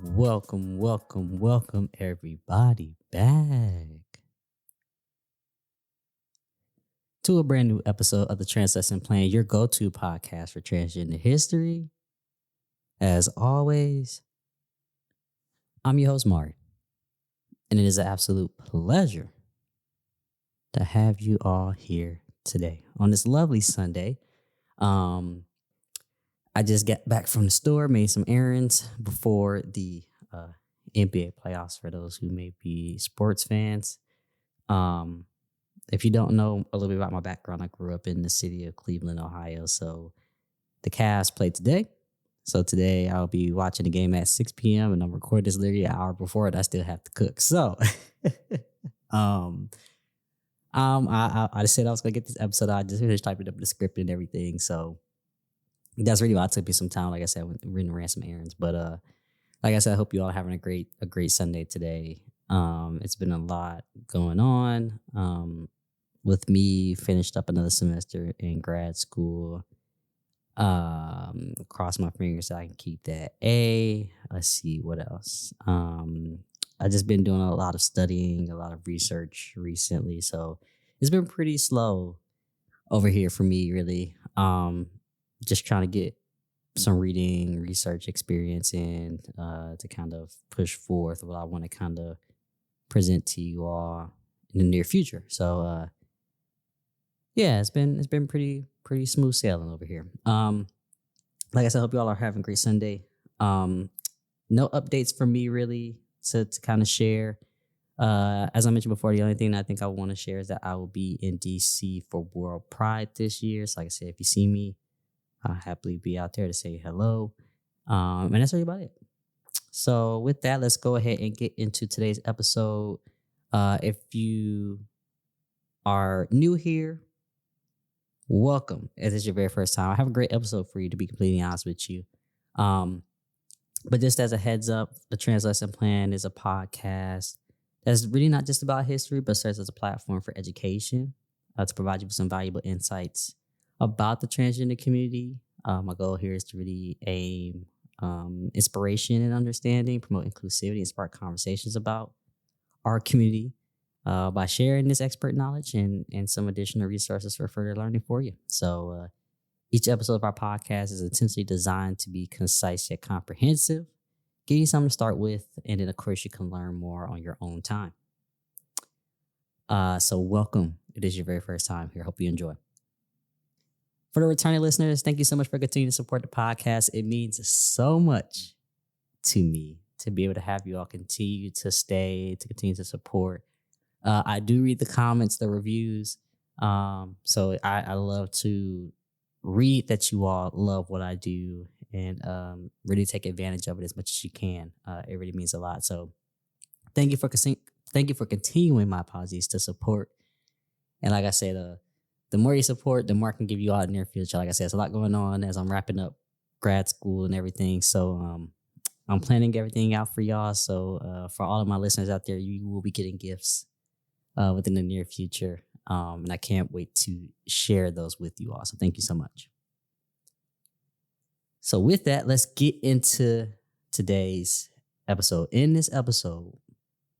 Welcome, everybody, back to a brand new episode of the Trans Plan, your go to podcast for transgender history. As always, I'm your host, Mari, and it is an absolute pleasure to have you all here today on this lovely Sunday. I just got back from the store, made some errands before the NBA playoffs for those who may be sports fans. If you don't know a little bit about my background, I grew up in the city of Cleveland, Ohio. So the Cavs played today. So today I'll be watching the game at 6 p.m. and I'm recording this literally an hour before it. I still have to cook. So I just said I was gonna get this episode. I just finished typing up the script and everything. So that's really why it took me some time. Like I said, I ran some errands. But like I said, I hope you all are having a great Sunday today. It's been a lot going on. With me finished up another semester in grad school. Cross my fingers so I can keep that A. Let's see what else. I just been doing a lot of studying, a lot of research recently. So it's been pretty slow over here for me, really. Just trying to get some reading, research experience in to kind of push forth what I want to kind of present to you all in the near future. So yeah, it's been pretty smooth sailing over here. Like I said, I hope you all are having a great Sunday. No updates from me really to kind of share. As I mentioned before, the only thing I think I want to share is that I will be in DC for World Pride this year. So like I said, if you see me, I'll happily be out there to say hello. And that's really about it. So with that, let's go ahead and get into today's episode. If you are new here, welcome. If this is your very first time, I have a great episode for you, to be completely honest with you. But just as a heads up, the Trans Lesson Plan is a podcast that's really not just about history, but serves as a platform for education to provide you with some valuable insights about the transgender community. My goal here is to really aim inspiration and understanding, promote inclusivity, and spark conversations about our community by sharing this expert knowledge and some additional resources for further learning for you. So each episode of our podcast is intentionally designed to be concise yet comprehensive, give you something to start with, and then of course you can learn more on your own time. So welcome. It is your very first time here. Hope you enjoy. For the returning listeners, thank you so much for continuing to support the podcast. It means so much to me to be able to have you all continue to stay, to continue to support. I do read the comments, the reviews. So I love to read that you all love what I do and really take advantage of it as much as you can. It really means a lot. So thank you for continuing, my apologies, to support. And like I said, the more you support, the more I can give you all in the near future. Like I said, there's a lot going on as I'm wrapping up grad school and everything. So I'm planning everything out for y'all. So for all of my listeners out there, you will be getting gifts within the near future. And I can't wait to share those with you all. So thank you so much. So with that, let's get into today's episode. In this episode,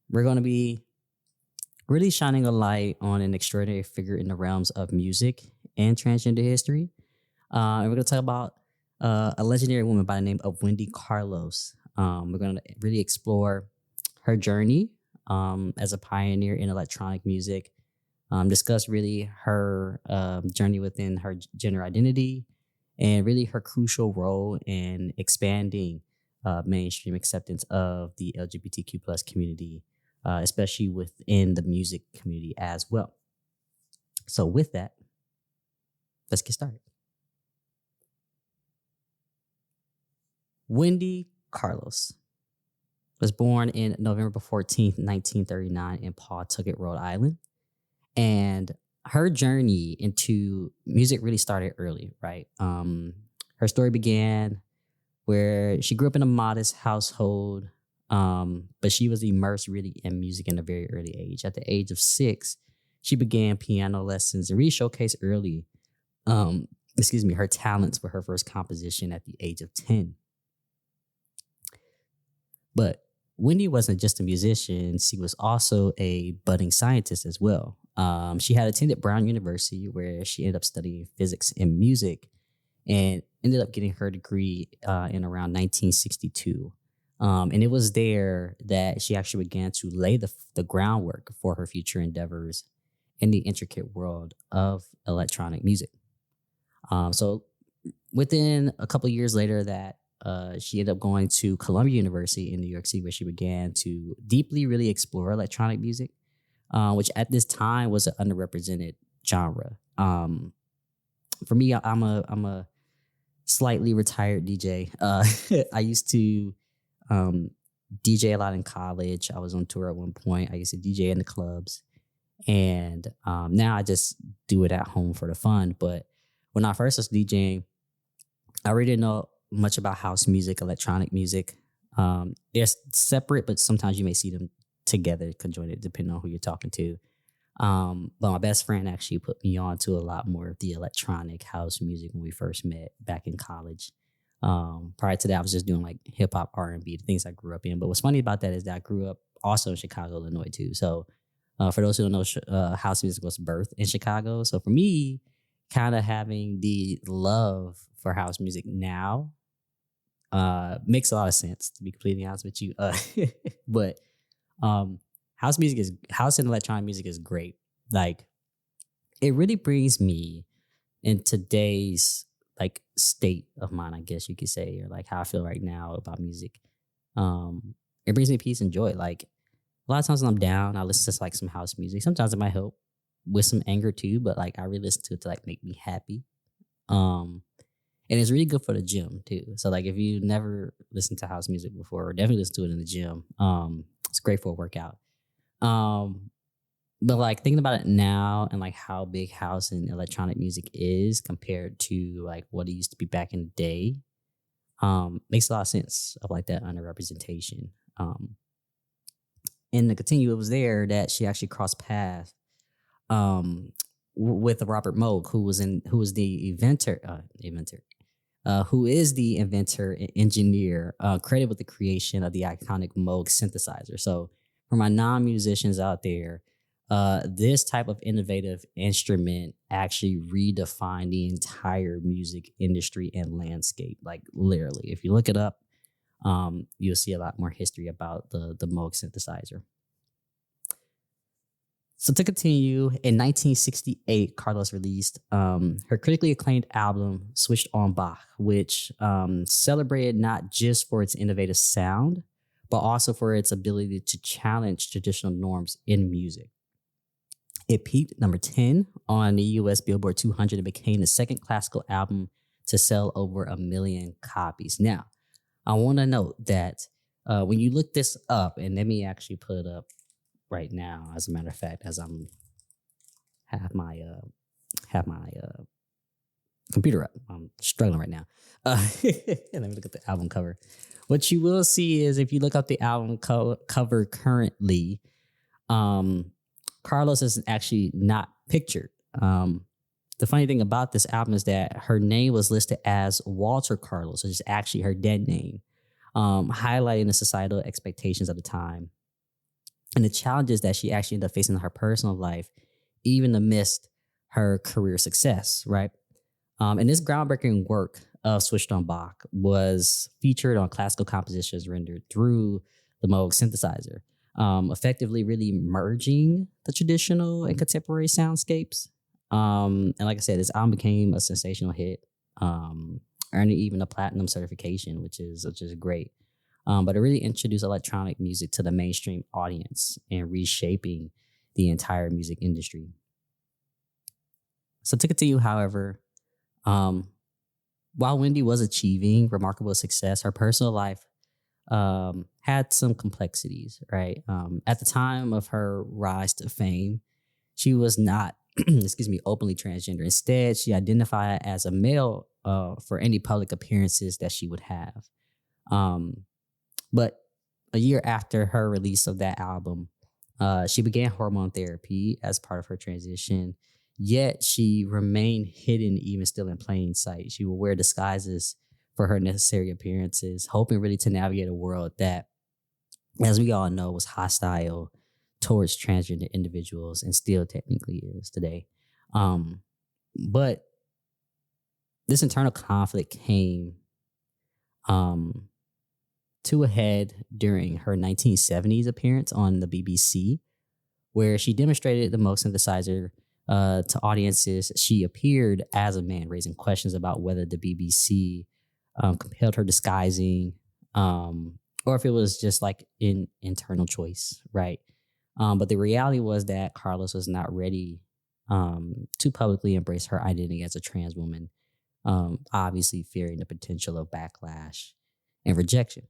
we're going to be really shining a light on an extraordinary figure in the realms of music and transgender history. And we're going to talk about a legendary woman by the name of Wendy Carlos. We're going to really explore her journey as a pioneer in electronic music, discuss really her journey within her gender identity, and really her crucial role in expanding mainstream acceptance of the LGBTQ plus community, especially within the music community as well. So with that, let's get started. Wendy Carlos was born in November 14th, 1939 in Pawtucket, Rhode Island. And her journey into music really started early, right? Her story began where she grew up in a modest household, but she was immersed really in music in a very early age. At the age of 6, she began piano lessons and really showcased early, her talents for her first composition at the age of 10. But Wendy wasn't just a musician, she was also a budding scientist as well. She had attended Brown University, where she ended up studying physics and music and ended up getting her degree in around 1962. And it was there that she actually began to lay the groundwork for her future endeavors in the intricate world of electronic music. So within a couple of years later, that she ended up going to Columbia University in New York City, where she began to deeply really explore electronic music, which at this time was an underrepresented genre. For me, I'm a slightly retired DJ. I used to DJ a lot in college. I was on tour at one point. I used to DJ in the clubs, and now I just do it at home for the fun. But when I first was DJing, I really didn't know much about house music, electronic music. They're separate, but sometimes you may see them together, conjoined, depending on who you're talking to. But my best friend actually put me on to a lot more of the electronic house music when we first met back in college. Prior to that, I was just doing like hip hop, R&B, the things I grew up in. But what's funny about that is that I grew up also in Chicago, Illinois too. So for those who don't know, house music was birthed in Chicago. So for me, kind of having the love for house music now makes a lot of sense, to be completely honest with you. But house and electronic music is great. Like, it really brings me in today's like state of mind, I guess you could say, or like how I feel right now about music. It brings me peace and joy. Like, a lot of times when I'm down, I listen to like some house music. Sometimes it might help with some anger too, but like I really listen to it to like make me happy. And it's really good for the gym too. So like if you never listened to house music before, definitely listen to it in the gym. It's great for a workout. But like thinking about it now and like how big house and electronic music is compared to like what it used to be back in the day, makes a lot of sense of like that underrepresentation. And to continue, it was there that she actually crossed paths with Robert Moog, who is the inventor and engineer credited with the creation of the iconic Moog synthesizer. So for my non-musicians out there, this type of innovative instrument actually redefined the entire music industry and landscape. Like literally, if you look it up, you'll see a lot more history about the Moog synthesizer. So to continue, in 1968, Carlos released her critically acclaimed album, Switched on Bach, which celebrated not just for its innovative sound, but also for its ability to challenge traditional norms in music. It peaked number 10 on the US Billboard 200 and became the second classical album to sell over 1 million copies. Now, I want to note that when you look this up, and let me actually put it up right now, as a matter of fact, as I'm have my computer up. I'm struggling right now. Let me look at the album cover. What you will see is if you look up the album cover currently, Carlos is actually not pictured. The funny thing about this album is that her name was listed as Walter Carlos, which is actually her dead name, highlighting the societal expectations of the time and the challenges that she actually ended up facing in her personal life, even amidst her career success, right? And this groundbreaking work of Switched on Bach was featured on classical compositions rendered through the Moog synthesizer, effectively really merging the traditional and contemporary soundscapes. And like I said, this album became a sensational hit, earning even a platinum certification, which is great. But it really introduced electronic music to the mainstream audience and reshaping the entire music industry. So to continue, however, while Wendy was achieving remarkable success, her personal life had some complexities, right? At the time of her rise to fame, she was not, openly transgender. Instead, she identified as a male for any public appearances that she would have. But a year after her release of that album, she began hormone therapy as part of her transition. Yet she remained hidden, even still in plain sight. She would wear disguises for her necessary appearances, hoping really to navigate a world that as we all know, was hostile towards transgender individuals and still technically is today. Um, but this internal conflict came um, to a head during her 1970s appearance on the BBC, where she demonstrated the Moog synthesizer to audiences. She appeared as a man, raising questions about whether the BBC compelled her disguising, or if it was just like an internal choice, right? But the reality was that Carlos was not ready to publicly embrace her identity as a trans woman, obviously fearing the potential of backlash and rejection.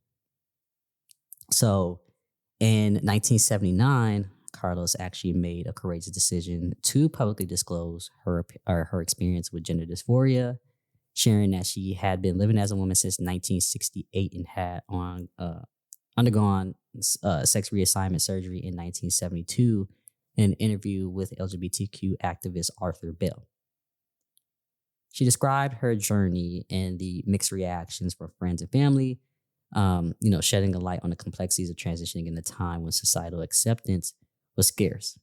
So in 1979, Carlos actually made a courageous decision to publicly disclose her experience with gender dysphoria, sharing that she had been living as a woman since 1968 and had undergone sex reassignment surgery in 1972 in an interview with LGBTQ activist Arthur Bell. She described her journey and the mixed reactions from friends and family, shedding a light on the complexities of transitioning in a time when societal acceptance was scarce.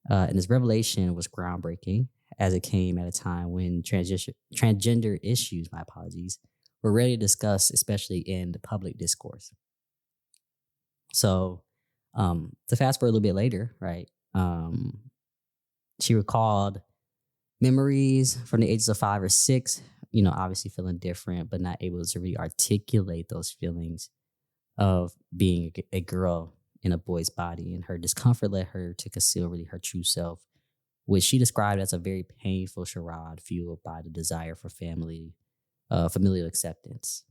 And this revelation was groundbreaking as it came at a time when transgender issues, my apologies, were rarely discussed, especially in the public discourse. So to fast forward a little bit later, right? She recalled memories from the ages of 5 or 6, obviously feeling different, but not able to really articulate those feelings of being a girl in a boy's body. And her discomfort led her to conceal really her true self, which she described as a very painful charade fueled by the desire for familial acceptance.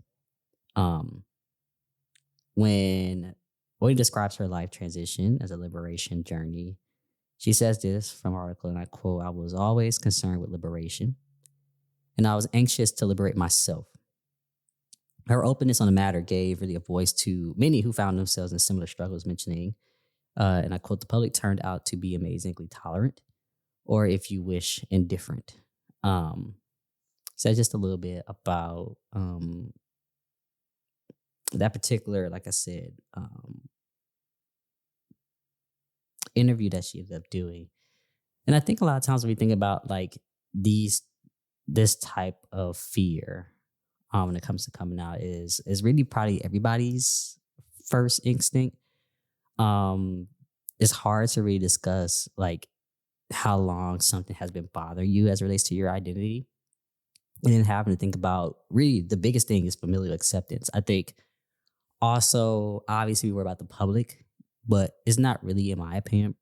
When Wendy describes her life transition as a liberation journey, she says this from her article, and I quote, "I was always concerned with liberation, and I was anxious to liberate myself." Her openness on the matter gave really a voice to many who found themselves in similar struggles, mentioning, and I quote, "The public turned out to be amazingly tolerant, or if you wish, indifferent." So just a little bit about that particular, like I said, interview that she ended up doing. And I think a lot of times when we think about like this type of fear, when it comes to coming out, is really probably everybody's first instinct. It's hard to really discuss like how long something has been bothering you as it relates to your identity, and then having to think about really the biggest thing is familial acceptance. I think also obviously we worry about the public, but it's not really, in my opinion,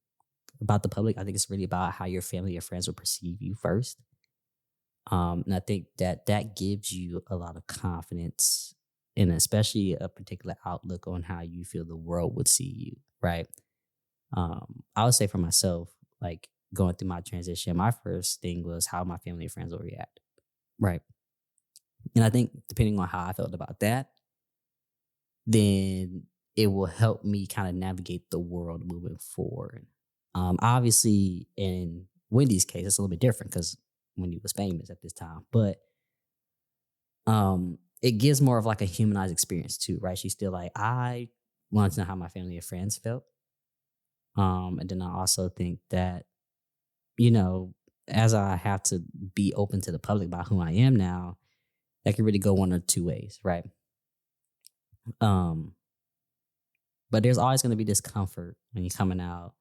about the public. I think it's really about how your family or friends will perceive you first. And I think that gives you a lot of confidence and especially a particular outlook on how you feel the world would see you, right? I would say for myself, like going through my transition, my first thing was how my family and friends will react, right? And I think depending on how I felt about that, then it will help me kind of navigate the world moving forward. Obviously, in Wendy's case, it's a little bit different because Wendy was famous at this time, but it gives more of like a humanized experience too, right? She's still like, I wanted to know how my family and friends felt. And then I also think that, as I have to be open to the public about who I am now, that can really go one or two ways, right? But there's always going to be discomfort when you're coming out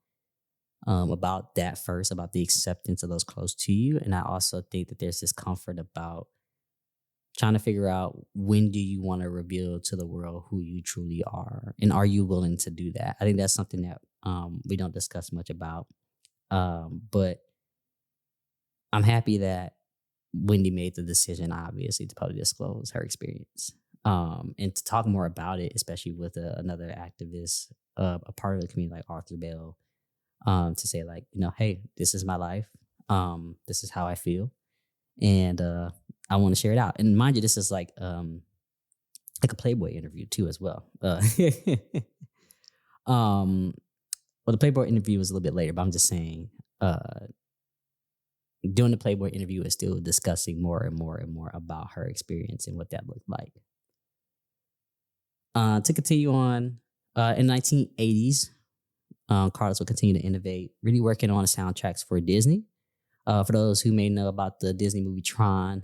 about that first, about the acceptance of those close to you. And I also think that there's this comfort about trying to figure out when do you want to reveal to the world who you truly are, and are you willing to do that? I think that's something that we don't discuss much about, but I'm happy that Wendy made the decision, obviously, to publicly disclose her experience, and to talk more about it, especially with another activist, a part of the community like Arthur Bell, to say like, hey, this is my life, this is how I feel, and I want to share it out. And mind you, this is like a Playboy interview too, as well. Well, the Playboy interview was a little bit later, but I'm just saying, doing the Playboy interview is still discussing more and more and more about her experience and what that looked like. To continue on, In the 1980s, Carlos would continue to innovate, really working on soundtracks for Disney. For those who may know about the Disney movie Tron,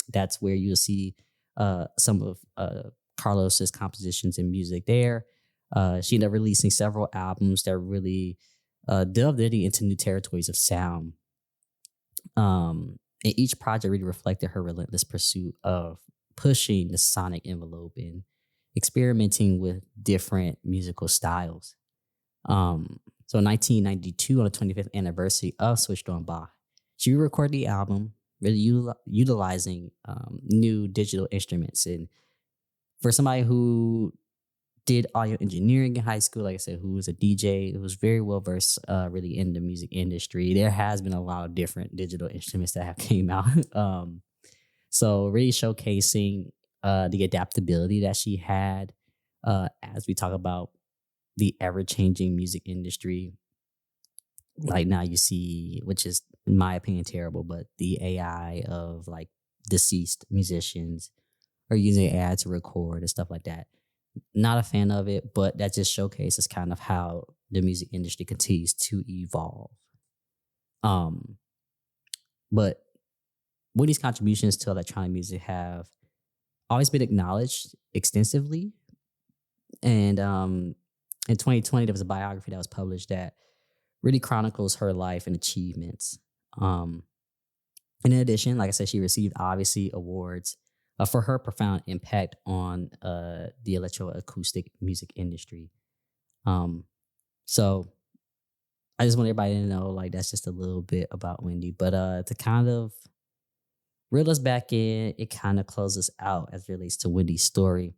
that's where you'll see some of Carlos's compositions and music there. She ended up releasing several albums that really delved really into new territories of sound. And each project really reflected her relentless pursuit of pushing the sonic envelope and experimenting with different musical styles. So in 1992, on the 25th anniversary of Switched on Bach, she recorded the album, really utilizing new digital instruments. And for somebody who did audio engineering in high school, like I said, who was a DJ, who was very well versed really in the music industry, there has been a lot of different digital instruments that have came out. So really showcasing the adaptability that she had as we talk about the ever-changing music industry. Like now you see, which is in my opinion terrible, but the AI of like deceased musicians or using AI to record and stuff like that. Not a fan of it, but that just showcases kind of how the music industry continues to evolve. But Woody's contributions to electronic music have always been acknowledged extensively. And in 2020, there was a biography that was published that really chronicles her life and achievements. And in addition, like I said, she received obviously awards for her profound impact on the electroacoustic music industry. So I just want everybody to know, like, that's just a little bit about Wendy. But to kind of reel us back in, it kind of closes out as it relates to Wendy's story.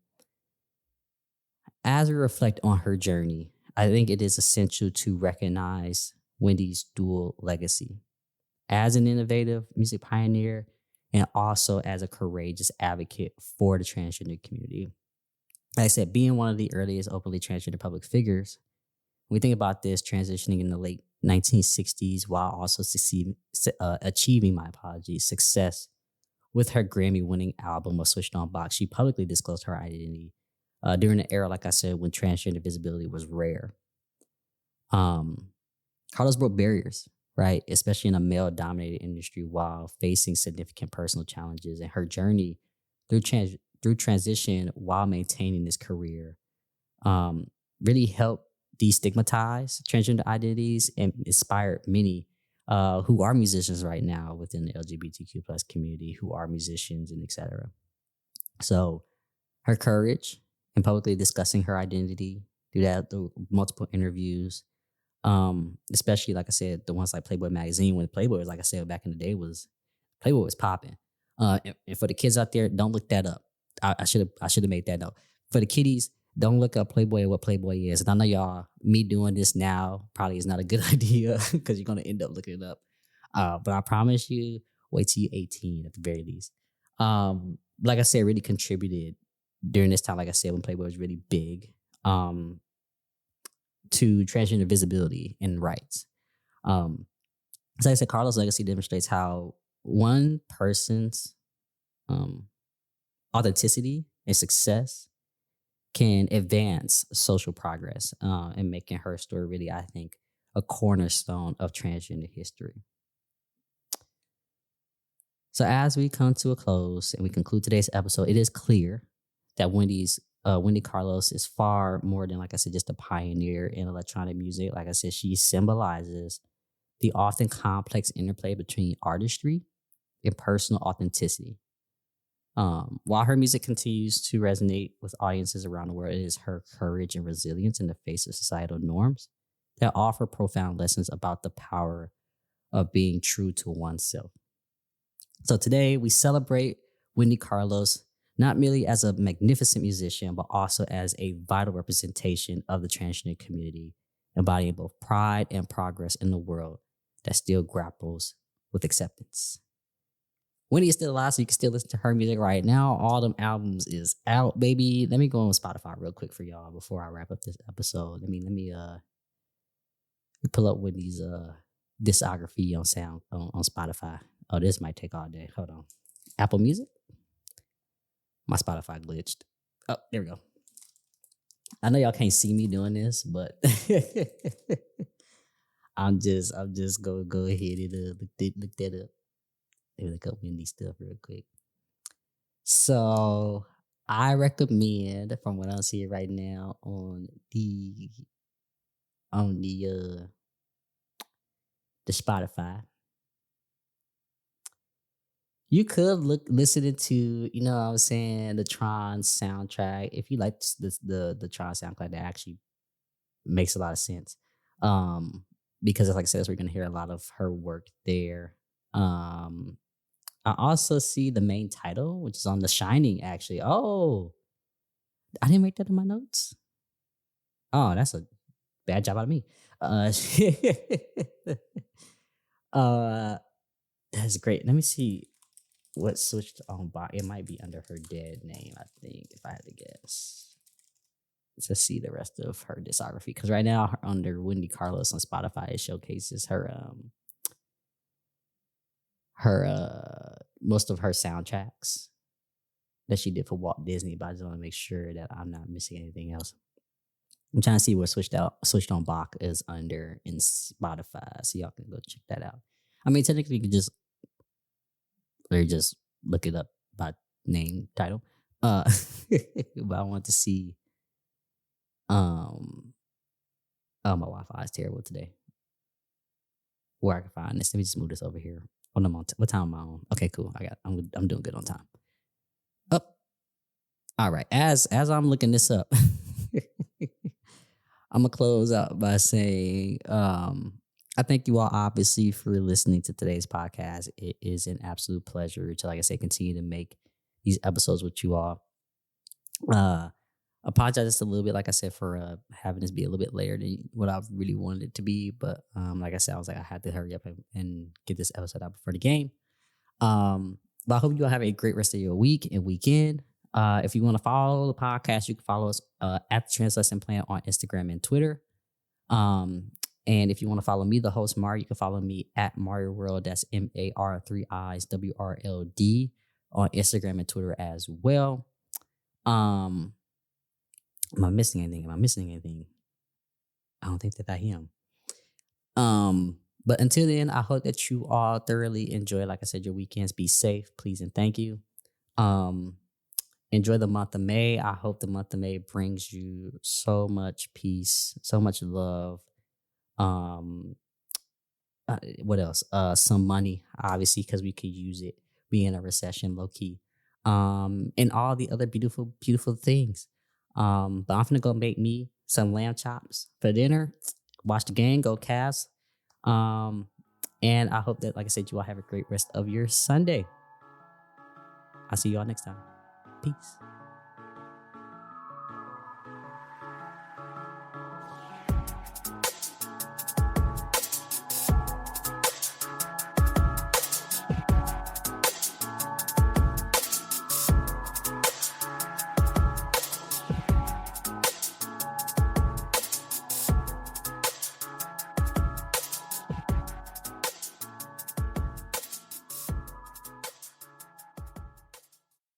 As we reflect on her journey, I think it is essential to recognize Wendy's dual legacy as an innovative music pioneer and also as a courageous advocate for the transgender community. Like I said, being one of the earliest openly transgender public figures, when we think about this transitioning in the late 1960s while also achieving success with her Grammy-winning album of Switched on Bach, she publicly disclosed her identity during an era, like I said, when transgender visibility was rare. Carlos broke barriers, right? Especially in a male-dominated industry while facing significant personal challenges. And her journey through transition while maintaining this career really helped destigmatize transgender identities and inspired many who are musicians right now within the LGBTQ plus community, who are musicians and etc. So her courage in publicly discussing her identity through multiple interviews, especially like I said, the ones like Playboy magazine, when Playboy was, like I said, back in the day, Playboy was popping. And for the kids out there, don't look that up. I should have made that note. For the kiddies, don't look up Playboy and what Playboy is. And I know y'all, me doing this now probably is not a good idea because you're gonna end up looking it up. But I promise you, wait till you're 18 at the very least. Like I said, really contributed during this time, like I said, when Playboy was really big, to transgender visibility and rights. So like I said, Carlos' legacy demonstrates how one person's authenticity and success can advance social progress, and making her story really, I think, a cornerstone of transgender history. So as we come to a close and we conclude today's episode, it is clear that Wendy Carlos is far more than, like I said, just a pioneer in electronic music. Like I said, she symbolizes the often complex interplay between artistry and personal authenticity. While her music continues to resonate with audiences around the world, it is her courage and resilience in the face of societal norms that offer profound lessons about the power of being true to oneself. So today we celebrate Wendy Carlos not merely as a magnificent musician, but also as a vital representation of the transgender community, embodying both pride and progress in the world that still grapples with acceptance. Wendy is still alive, so you can still listen to her music right now. All them albums is out, baby. Let me go on Spotify real quick for y'all before I wrap up this episode. Let me pull up Wendy's discography on Spotify. Oh, this might take all day. Hold on. Apple Music. My Spotify glitched. Oh, there we go. I know y'all can't see me doing this, but I'm just go ahead and look that up. Let me look up Wendy stuff real quick. So I recommend, from what I'm seeing right now on the Spotify, you could listen to, you know what I'm saying, the Tron soundtrack. If you like the Tron soundtrack, that actually makes a lot of sense. Because like I said, we're gonna hear a lot of her work there. Um I also see the main title, which is on The Shining, actually. Oh, I didn't write that in my notes. Oh, that's a bad job out of me. Uh, uh, that's great. Let me see what switched on Bach. It might be under her dead name, I think, if I had to guess. To see the rest of her discography, because right now under Wendy Carlos on Spotify, it showcases her most of her soundtracks that she did for Walt Disney, but I just want to make sure that I'm not missing anything else. I'm trying to see where switched on Bach is under in Spotify, so y'all can go check that out. I mean, technically, you can just look it up by name title. But I want to see. Um, oh, my Wi-Fi is terrible today. Where I can find this? Let me just move this over here. What time am I on? Okay, cool. I'm doing good on time. Up. All right. As I'm looking this up, I'm gonna close out by saying, I thank you all obviously for listening to today's podcast. It is an absolute pleasure to, like I say, continue to make these episodes with you all. Apologize just a little bit, like I said, for having this be a little bit later than what I really wanted it to be. But like I said, I was like, I had to hurry up and get this episode out before the game. But I hope you all have a great rest of your week and weekend. If you want to follow the podcast, you can follow us at the Translation Plan on Instagram and Twitter. And if you want to follow me, the host Mari, you can follow me at mariiiwrld. That's MAR3ISWRLD on Instagram and Twitter as well. Am I missing anything? I don't think that I am. But until then, I hope that you all thoroughly enjoy, like I said, your weekends. Be safe, please, and thank you. Enjoy the month of May. I hope the month of May brings you so much peace, so much love. What else? Some money, obviously, because we could use it. Be in a recession, low key. And all the other beautiful, beautiful things. But I'm gonna go make me some lamb chops for dinner. Watch the game, go Cavs. And I hope that, like I said, you all have a great rest of your Sunday. I'll see you all next time. Peace.